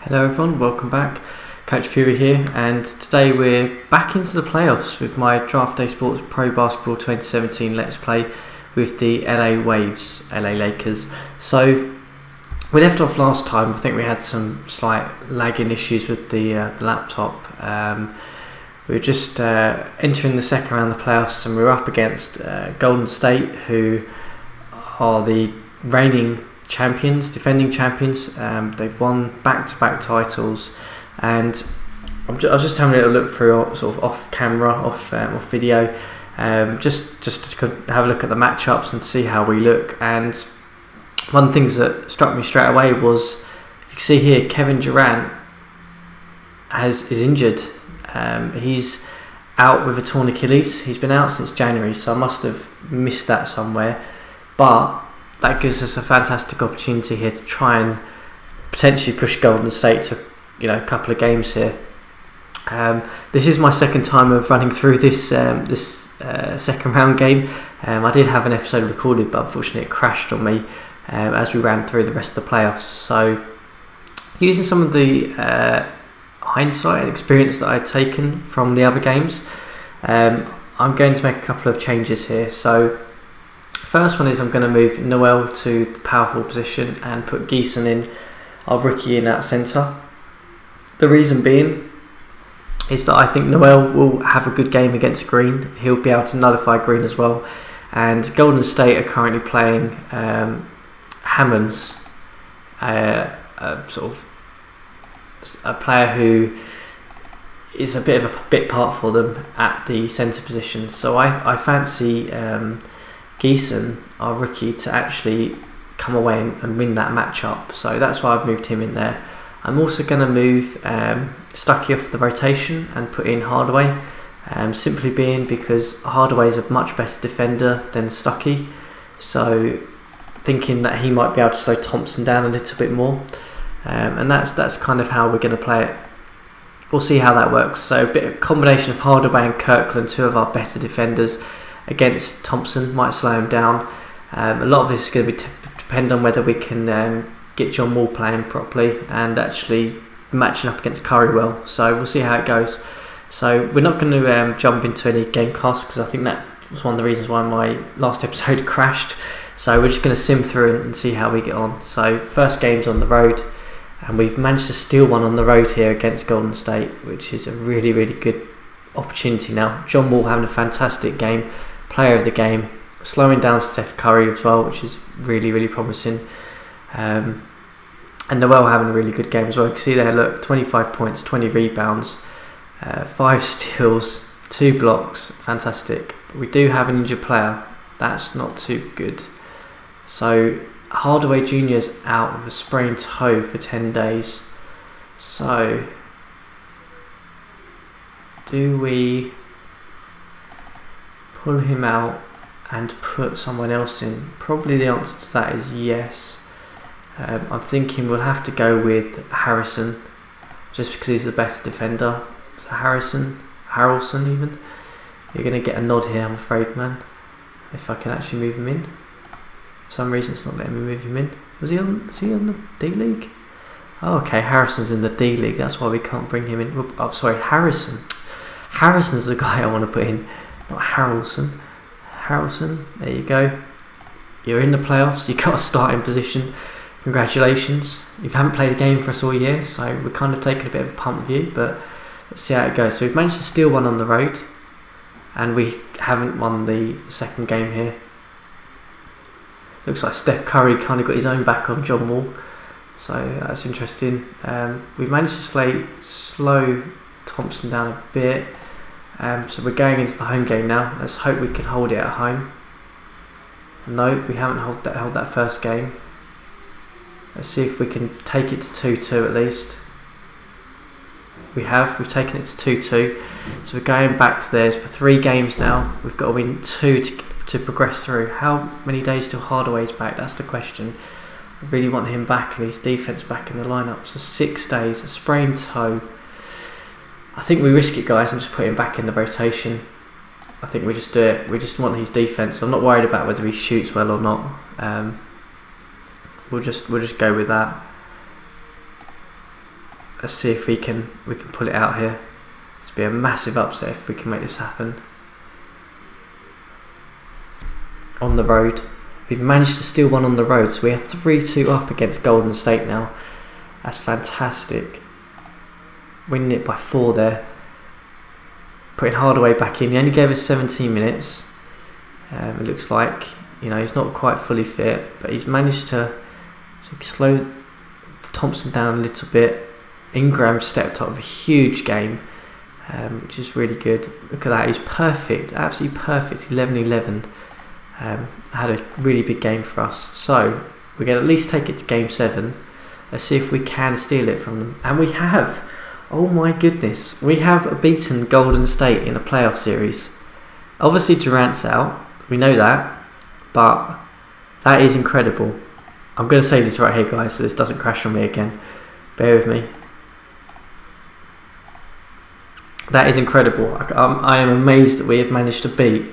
Hello everyone, welcome back. Coach Fury here, and today we're back into the playoffs with my Draft Day Sports Pro Basketball 2017 Let's Play with the LA Waves, LA Lakers. So we left off last time. I think we had some slight lagging issues with the laptop. We were just entering the second round of the playoffs, and we were up against Golden State, who are the reigning champions, defending champions. They've won back-to-back titles, and I was just having a little look through sort of off camera, off video, just to have a look at the matchups and see how we look. And one of the things that struck me straight away was, if you can see here, Kevin Durant is injured. He's out with a torn Achilles. He's been out since January, so I must have missed that somewhere, but that gives us a fantastic opportunity here to try and potentially push Golden State to, a couple of games here. This is my second time of running through this second round game. I did have an episode recorded, but unfortunately it crashed on me as we ran through the rest of the playoffs. So using some of the hindsight and experience that I'd taken from the other games, I'm going to make a couple of changes here. So first one is I'm going to move Noel to the power forward position and put Geeson in, our rookie, in at centre. The reason being is that I think Noel will have a good game against Green. He'll be able to nullify Green as well. And Golden State are currently playing Hammonds, sort of a player who is a bit part for them at the centre position. So I fancy Geeson, our rookie, to actually come away and win that matchup. So that's why I've moved him in there. I'm also going to move Stuckey off the rotation and put in Hardaway, simply being because Hardaway is a much better defender than Stuckey. So thinking that he might be able to slow Thompson down a little bit more. And that's kind of how we're going to play it. We'll see how that works. So a bit of combination of Hardaway and Kirkland, two of our better defenders, against Thompson, might slow him down. A lot of this is going to depend on whether we can get John Wall playing properly and actually matching up against Curry well. So we'll see how it goes. So we're not going to jump into any game costs, because I think that was one of the reasons why my last episode crashed. So we're just going to sim through and see how we get on. So first game's on the road, and we've managed to steal one on the road here against Golden State, which is a really, really good opportunity now. John Wall having a fantastic game, player of the game, slowing down Steph Curry as well, which is really, really promising. And Noel having a really good game as well. You can see there, look, 25 points, 20 rebounds, 5 steals, 2 blocks, fantastic. But we do have an injured player. That's not too good. So Hardaway Jr. is out with a sprained toe for 10 days. So do we pull him out and put someone else in? Probably the answer to that is yes. I'm thinking we'll have to go with Harrison, just because he's the better defender. So Harrelson even. You're going to get a nod here, I'm afraid, man. If I can actually move him in. For some reason it's not letting me move him in. Was he on the D League? Oh, okay, Harrison's in the D League, that's why we can't bring him in. Oh, sorry, Harrison. Harrison's the guy I want to put in, not Harrelson. Harrelson, there you go. You're in the playoffs, you got a starting position. Congratulations. You haven't played a game for us all year, so we're kind of taking a bit of a punt with you, but let's see how it goes. So we've managed to steal one on the road, and we haven't won the second game here. Looks like Steph Curry kind of got his own back on John Wall, so that's interesting. We've managed to slow Thompson down a bit. So we're going into the home game now. Let's hope we can hold it at home. No, we haven't held that first game. Let's see if we can take it to 2-2 at least. We've taken it to 2-2. So we're going back to theirs for 3 games now. We've got to win 2 to progress through. How many days till Hardaway's back? That's the question. I really want him back and his defence back in the lineup. So 6 days, a sprained toe. I think we risk it, guys, and just put him back in the rotation. I think we just do it. We just want his defence. I'm not worried about whether he shoots well or not. We'll just go with that. let's see if we can pull it out here. It's be a massive upset if we can make this happen. On the road, we've managed to steal one on the road, so we are 3-2 up against Golden State now. That's fantastic. Winning it by 4 there. Putting Hardaway back in. He only gave us 17 minutes. It looks like, you know, he's not quite fully fit, but he's managed to slow Thompson down a little bit. Ingram stepped up with a huge game, which is really good. Look at that, he's perfect, absolutely perfect. 11-11. Had a really big game for us. So we're going to at least take it to game 7. Let's see if we can steal it from them. And we have. Oh my goodness. We have beaten Golden State in a playoff series. Obviously Durant's out. We know that. But that is incredible. I'm going to say this right here, guys, so this doesn't crash on me again. Bear with me. That is incredible. I am amazed that we have managed to beat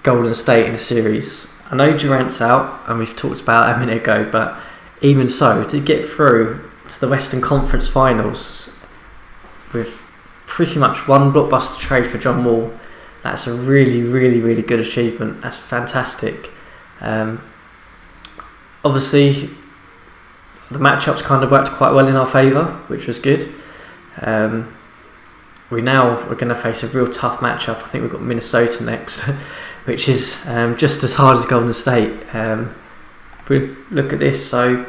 Golden State in a series. I know Durant's out, and we've talked about it a minute ago, but even so, to get through to the Western Conference Finals with pretty much one blockbuster trade for John Wall, that's a really, really, really good achievement. That's fantastic. Obviously, the matchups kind of worked quite well in our favour, which was good. We're going to face a real tough matchup. I think we've got Minnesota next, which is just as hard as Golden State. If we look at this, so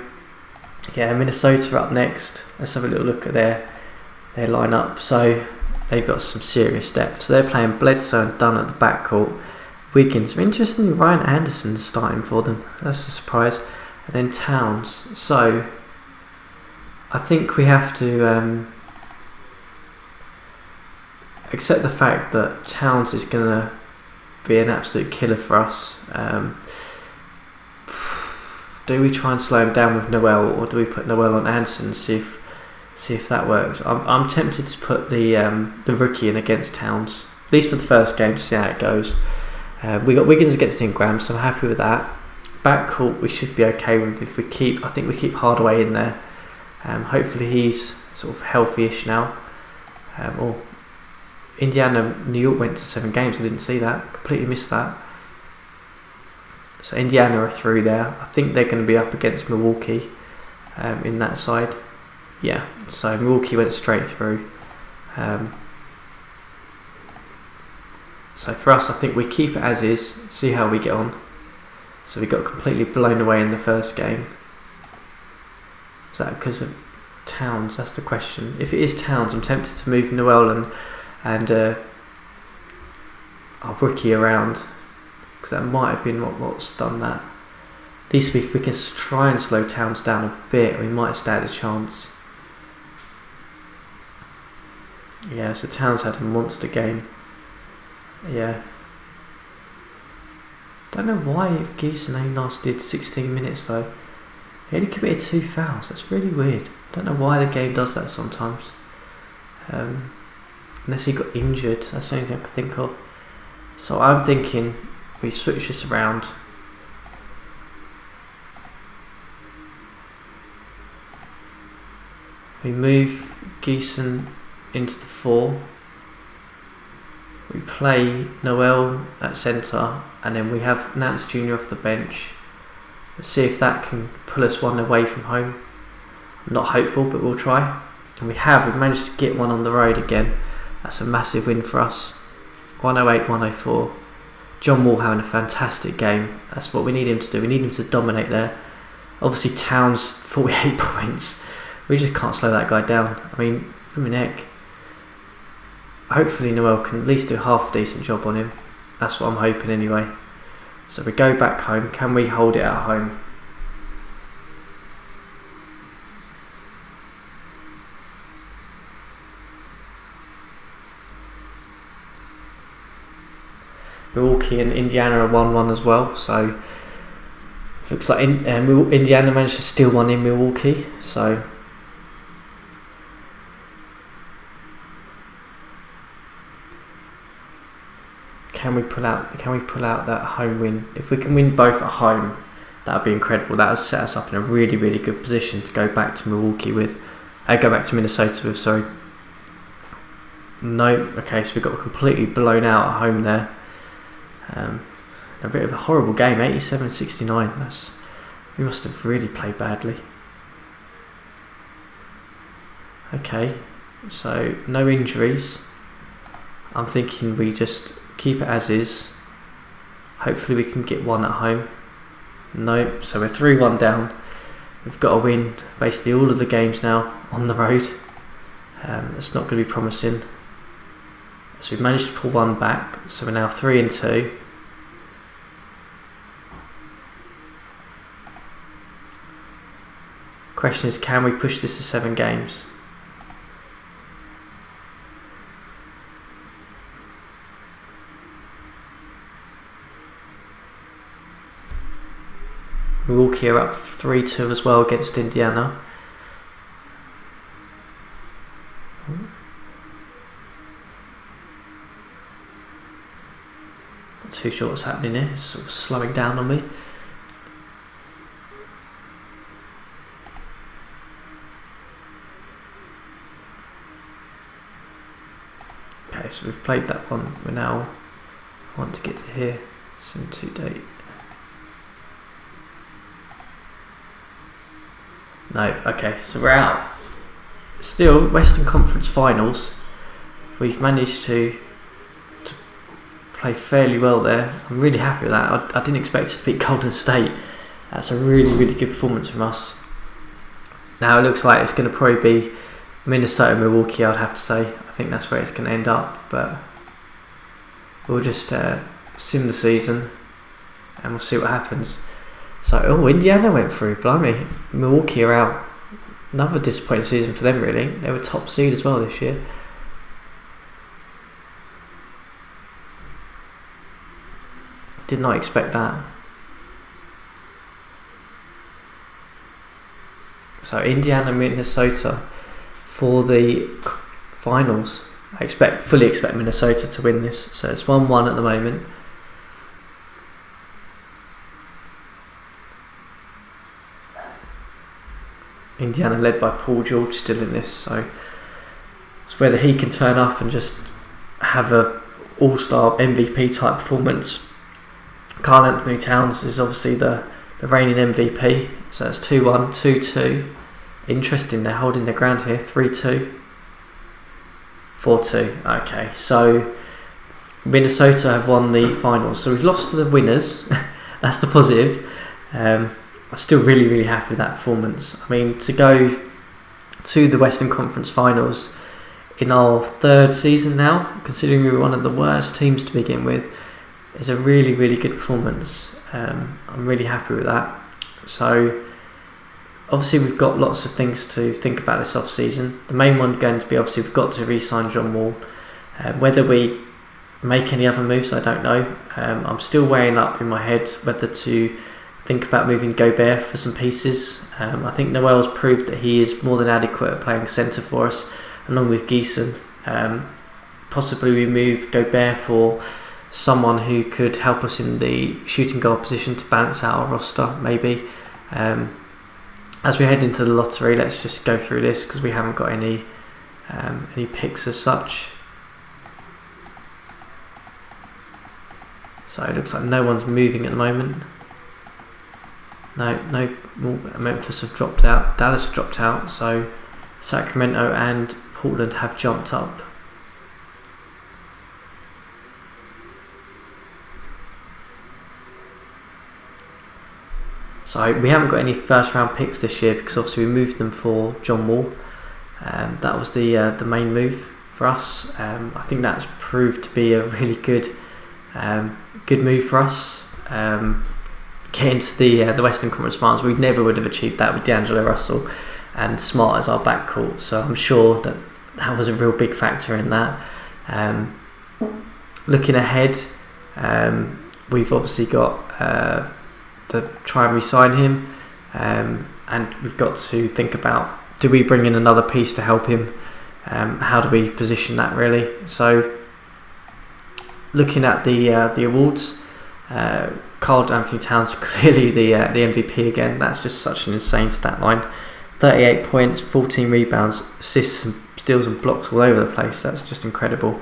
yeah, Minnesota are up next. Let's have a little look at their lineup. So they've got some serious depth. So they're playing Bledsoe and Dunn at the backcourt. Wiggins, interestingly, Ryan Anderson's starting for them. That's a surprise. And then Towns. So I think we have to accept the fact that Towns is going to be an absolute killer for us. Do we try and slow him down with Noel, or do we put Noel on Anderson and see if that works? I'm tempted to put the rookie in against Towns, at least for the first game, to see how it goes. We got Wiggins against Ingram, so I'm happy with that. Backcourt we should be okay with if we keep. I think we keep Hardaway in there. Hopefully he's sort of healthy-ish now. Or Indiana, New York went to 7 games. I didn't see that. Completely missed that. So Indiana are through there. I think they're going to be up against Milwaukee in that side. Yeah, so Milwaukee went straight through. So for us, I think we keep it as is, see how we get on. So we got completely blown away in the first game. Is that because of Towns? That's the question. If it is Towns, I'm tempted to move Noel and our rookie around, because that might have been what's done that. At least if we can try and slow Towns down a bit, we might stand a chance. Yeah, so Towns had a monster game. Yeah. Don't know why Geeson only lasted 16 minutes though. He only committed 2 fouls. That's really weird. Don't know why the game does that sometimes. Unless he got injured. That's the only thing I can think of. So I'm thinking we switch this around. We move Geeson into the 4. We play Noel at centre, and then we have Nance Jr. off the bench. Let's see if that can pull us one away from home. I'm not hopeful, but we'll try. And we've managed to get one on the road again. That's a massive win for us. 108-104. John Wall having a fantastic game. That's what we need him to do. We need him to dominate there. Obviously Towns, 48 points. We just can't slow that guy down. I mean, from my neck. Hopefully Noel can at least do a half decent job on him. That's what I'm hoping anyway. So we go back home. Can we hold it at home? Milwaukee and Indiana are 1-1 as well. So looks like Indiana managed to steal one in Milwaukee. So can we pull out that home win? If we can win both at home, that would be incredible. That would set us up in a really, really good position to go back to Milwaukee with. Go back to Minnesota with, sorry. No, okay, so we got completely blown out at home there. A bit of a horrible game, 87-69. We must have really played badly. Okay, so no injuries. I'm thinking we just keep it as is. Hopefully we can get one at home. No, so we're 3-1 down. We've got to win basically all of the games now on the road. It's not going to be promising. So we've managed to pull one back. So we're now 3-2. Question is, can we push this to 7 games? Milwaukee are up 3-2 as well against Indiana. Not too sure what's happening here. It's sort of slowing down on me. Okay, so we've played that one. We now want to get to here. Send to date. No, okay, so we're out. Still, Western Conference Finals. We've managed to play fairly well there. I'm really happy with that. I didn't expect us to beat Golden State. That's a really, really good performance from us. Now it looks like it's going to probably be Minnesota, Milwaukee, I'd have to say. I think that's where it's going to end up, but we'll just sim the season and we'll see what happens. So, Indiana went through, blimey. Milwaukee are out. Another disappointing season for them, really. They were top seed as well this year. Did not expect that. So, Indiana, Minnesota for the finals. I fully expect Minnesota to win this. So, it's 1-1 at the moment. Indiana led by Paul George still in this, so it's whether he can turn up and just have a all-star MVP type performance. Karl Anthony Towns is obviously the reigning MVP, so that's 2-1, 2-2. Interesting, they're holding their ground here, 3-2, 4-2. Okay, so Minnesota have won the finals, so we've lost to the winners. That's the positive. I'm still really, really happy with that performance. I mean, to go to the Western Conference Finals in our 3rd season now, considering we were one of the worst teams to begin with, is a really, really good performance. I'm really happy with that. So, obviously we've got lots of things to think about this off-season. The main one going to be, obviously, we've got to re-sign John Wall. Whether we make any other moves, I don't know. I'm still weighing up in my head whether to think about moving Gobert for some pieces. I think Noel's proved that he is more than adequate at playing centre for us, along with Geeson. Possibly we move Gobert for someone who could help us in the shooting guard position to balance out our roster, maybe. As we head into the lottery, let's just go through this because we haven't got any picks as such. So it looks like no one's moving at the moment. No, Memphis have dropped out. Dallas have dropped out. So Sacramento and Portland have jumped up. So we haven't got any first round picks this year because obviously we moved them for John Wall. That was the main move for us. I think that's proved to be a really good move for us. Getting to the Western Conference Finals, we never would have achieved that with D'Angelo Russell and Smart as our backcourt. So I'm sure that was a real big factor in that. Looking ahead, we've obviously got to try and re-sign him, and we've got to think about, do we bring in another piece to help him? How do we position that really? So looking at the awards, Karl Anthony Towns clearly the MVP again. That's just such an insane stat line. 38 points, 14 rebounds, assists and steals and blocks all over the place. That's just incredible.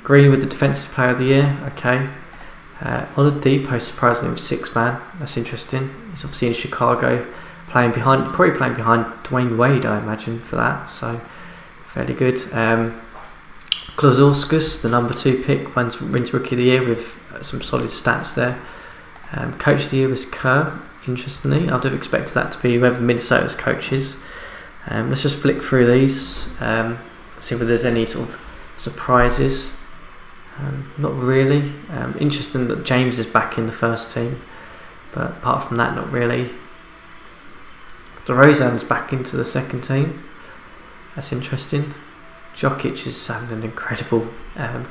Green with the Defensive Player of the Year. Okay. Oladipo surprisingly with 6-man. That's interesting. He's obviously in Chicago, probably playing behind Dwayne Wade, I imagine, for that. So fairly good. Klausowskis, the number 2 pick, wins Rookie of the Year with some solid stats there. Coach of the Year was Kerr. Interestingly, I'd have expected that to be whoever Minnesota's coach is. Let's just flick through these, see whether there's any sort of surprises. Not really. Interesting that James is back in the first team, but apart from that, not really. DeRozan's back into the second team. That's interesting. Jokic is having an incredible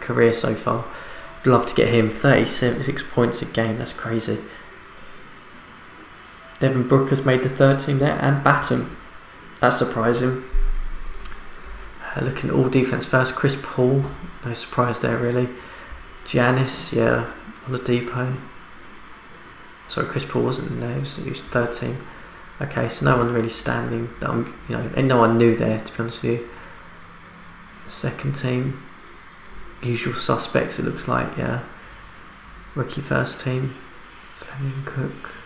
career so far. I'd love to get him 36 points a game. That's crazy. Devin Booker's made the third team there, and Batum. That's surprising. Looking at all defense first, Chris Paul, no surprise there really. Giannis, yeah, Oladipo. Sorry, Chris Paul wasn't in there. He was third team. Okay, so no one really standing. And no one new there, to be honest with you. Second team, usual suspects. It looks like, yeah. Rookie first team, Fleming, Cook.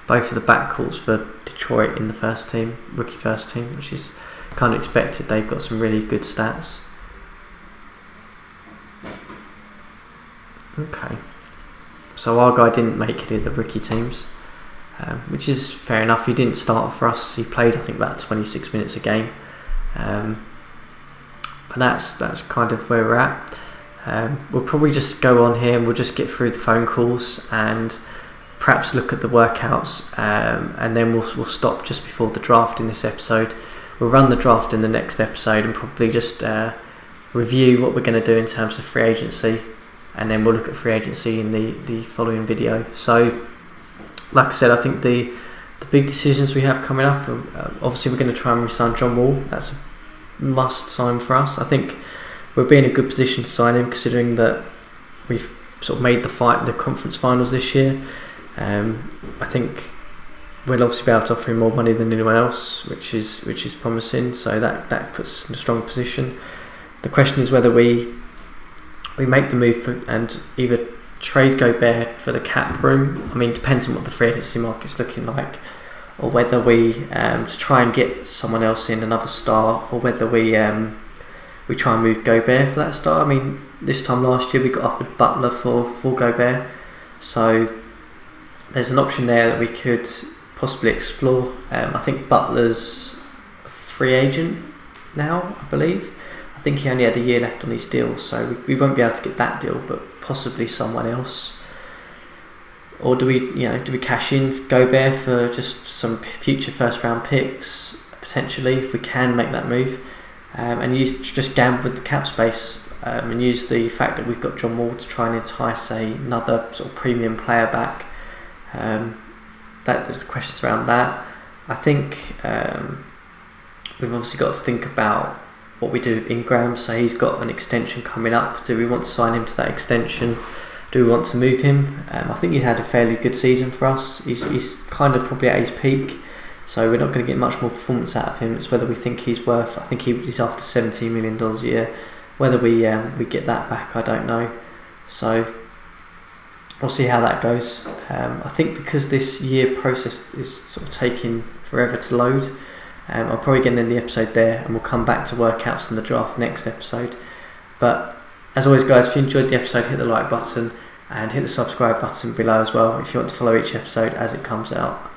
Both of the backcourts for Detroit in the first team, rookie first team, which is kind of expected. They've got some really good stats. Okay, so our guy didn't make any of the rookie teams, which is fair enough. He didn't start for us. He played, I think, about 26 minutes a game, but that's kind of where we're at. We'll probably just go on here and we'll just get through the phone calls and perhaps look at the workouts, and then we'll stop just before the draft in this episode. We'll run the draft in the next episode and probably just review what we're going to do in terms of free agency, and then we'll look at free agency in the following video. So like I said, I think the big decisions we have coming up are, obviously we're going to try and re-sign John Wall. That's a must sign for us. I think we'll be in a good position to sign him, considering that we've sort of made the conference finals this year. I think we'll obviously be able to offer him more money than anyone else, which is promising. So that puts us in a strong position. The question is whether we make the move and either trade Gobert for the cap room. I mean, it depends on what the free agency market's looking like, or whether we to try and get someone else in, another star, or whether we try and move Gobert for that star. I mean, this time last year we got offered Butler for Gobert, so there's an option there that we could possibly explore. I think Butler's a free agent now, I believe. I think he only had a year left on his deal, so we won't be able to get that deal, but possibly someone else. Or do we cash in Gobert for just some future first round picks, potentially, if we can make that move, and just gamble with the cap space, and use the fact that we've got John Wall to try and entice another sort of premium player back. There's the questions around that. I think we've obviously got to think about what we do with Ingram. So he's got an extension coming up. Do we want to sign him to that extension? Do we want to move him? I think he's had a fairly good season for us. He's kind of probably at his peak, so we're not going to get much more performance out of him. It's whether we think he's worth. I think he's after $17 million a year. Whether we get that back, I don't know. So we'll see how that goes. I think because this year process is sort of taking forever to load, I'll probably get in the episode there, and we'll come back to workouts and the draft next episode. But as always, guys, if you enjoyed the episode, hit the like button and hit the subscribe button below as well if you want to follow each episode as it comes out.